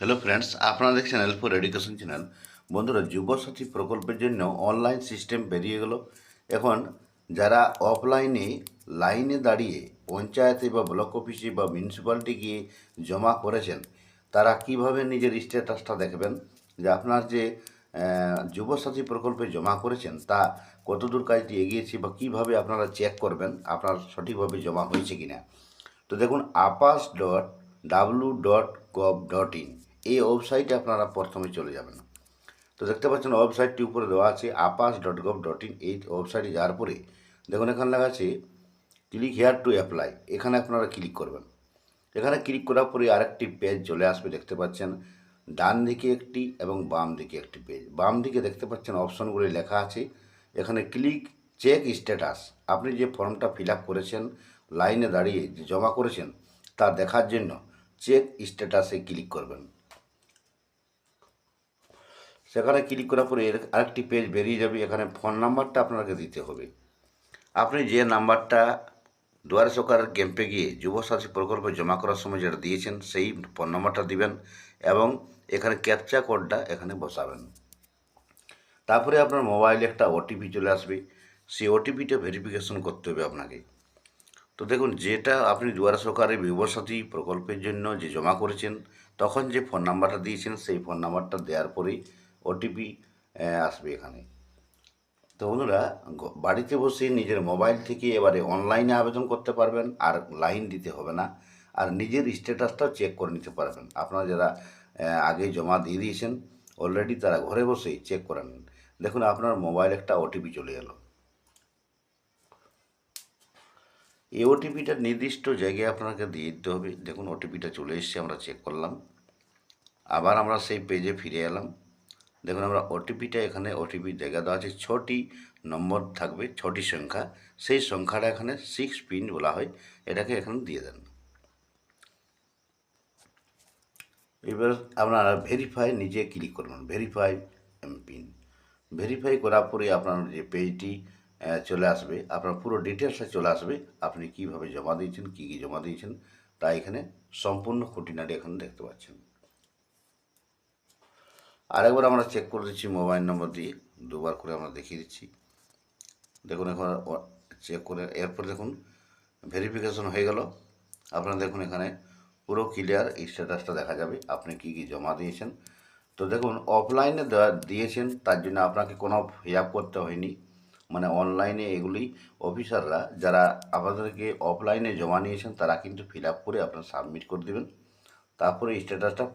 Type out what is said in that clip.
Hello friends, আপনারা দেখছেন এল4 education channel. বন্ধুরা, যুবসাথী প্রকল্পের জন্য অনলাইন সিস্টেম বেরিয়ে গেল। এখন যারা অফলাইনে লাইনে দাঁড়িয়ে পঞ্চায়েতে বা ব্লক অফিসে বা মিউনিসিপ্যালিটি গিয়ে জমা করেছেন, তারা কিভাবে নিজের স্ট্যাটাসটা দেখবেন যে আপনার যে যুবসাথী প্রকল্পে জমা করেছেন তা কতদূর কাজটি এগিয়েছে, বা কিভাবে আপনারা চেক করবেন আপনার সঠিকভাবে জমা হয়েছে কিনা। তো দেখুন, apas.w.gov.in এই ওয়েবসাইটে আপনারা প্রথমে চলে যাবেন। তো দেখতে পাচ্ছেন ওয়েবসাইটটি উপরে দেওয়া আছে apas.gov.in। এই ওয়েবসাইটে যাওয়ার পরে দেখুন এখানে লেখা আছে ক্লিক হেয়ার টু অ্যাপ্লাই। এখানে আপনারা ক্লিক করবেন। এখানে ক্লিক করার পরে আরেকটি পেজ চলে আসবে, দেখতে পাচ্ছেন ডান দিকে একটি এবং বাম দিকে একটি পেজ। বাম দিকে দেখতে পাচ্ছেন অপশনগুলি লেখা আছে, এখানে ক্লিক চেক স্ট্যাটাস। আপনি যে ফর্মটা ফিল আপ করেছেন, লাইনে দাঁড়িয়ে যে জমা করেছেন, তা দেখার জন্য চেক স্ট্যাটাসে ক্লিক করবেন। সেখানে ক্লিক করার পরে আরেকটি পেজ বেরিয়ে যাবে। এখানে ফোন নাম্বারটা আপনাকে দিতে হবে। আপনি যে নাম্বারটা দুয়ারে সরকারের ক্যাম্পে গিয়ে যুবসাথী প্রকল্পে জমা করার সময় যেটা দিয়েছেন সেই ফোন নাম্বারটা দিবেন এবং এখানে ক্যাপচা কোডটা এখানে বসাবেন। তারপরে আপনার মোবাইলে একটা ওটিপি চলে আসবে, সেই ওটিপিটা ভেরিফিকেশন করতে হবে আপনাকে। তো দেখুন, যেটা আপনি দুয়ারে সরকারের যুবসাথী প্রকল্পের জন্য যে জমা করেছেন, তখন যে ফোন নাম্বারটা দিয়েছেন সেই ফোন নাম্বারটা দেওয়ার পরেই ওটিপি আসবে এখানে। তো বন্ধুরা, বাড়িতে বসে নিজের মোবাইল থেকে এবারে অনলাইনে আবেদন করতে পারবেন, আর লাইন দিতে হবে না। আর নিজের স্ট্যাটাসটাও চেক করে নিতে পারবেন। আপনারা যারা আগে জমা দিয়ে দিয়েছেন অলরেডি, তারা ঘরে বসেই চেক করে নিন। দেখুন, আপনার মোবাইল একটা ওটিপি চলে এলো। এই ওটিপিটা নির্দিষ্ট জায়গায় আপনাকে দিয়ে দিতে হবে। দেখুন, ওটিপিটা চলে এসেছে, আমরা চেক করলাম। আবার আমরা সেই পেজে ফিরে এলাম। দেখুন, আমরা ওটিপিটা এখানে ওটিপি জায়গা দেওয়া আছে, 6টি নম্বর থাকবে, 6টি সংখ্যা। সেই সংখ্যাটা এখানে 6 পিন বলা হয়, এটাকে এখানে দিয়ে দেন। এবার আপনারা ভেরিফাই নিজে ক্লিক করবেন, ভেরিফাই পিন। ভেরিফাই করার পরে আপনার যে পেজটি চলে আসবে, আপনার পুরো ডিটেলসটা চলে আসবে। আপনি কিভাবে জমা দিয়েছেন, কী কী জমা দিয়েছেন, তা এখানে সম্পূর্ণ খুঁটিনাটি এখানে দেখতে পাচ্ছেন। আরেকবার আমরা চেক করে দিচ্ছি মোবাইল নম্বর দিয়ে, দুবার করে আমরা দেখিয়ে দিচ্ছি। দেখুন, এখন চেক করে এরপর দেখুন ভেরিফিকেশন হয়ে গেল। আপনারা দেখুন এখানে পুরো ক্লিয়ার স্ট্যাটাসটা দেখা যাবে আপনি কী কী জমা দিয়েছেন। তো দেখুন, অফলাইনে দিয়েছেন তার জন্য আপনাকে কোনো ফিল আপ করতে হয়নি। মানে অনলাইনে এগুলি অফিসাররা যারা আপনাদেরকে অফলাইনে জমা নিয়েছেন তারা কিন্তু ফিল আপ করে আপনারা সাবমিট করে দেবেন। তারপরে স্ট্যাটাসটা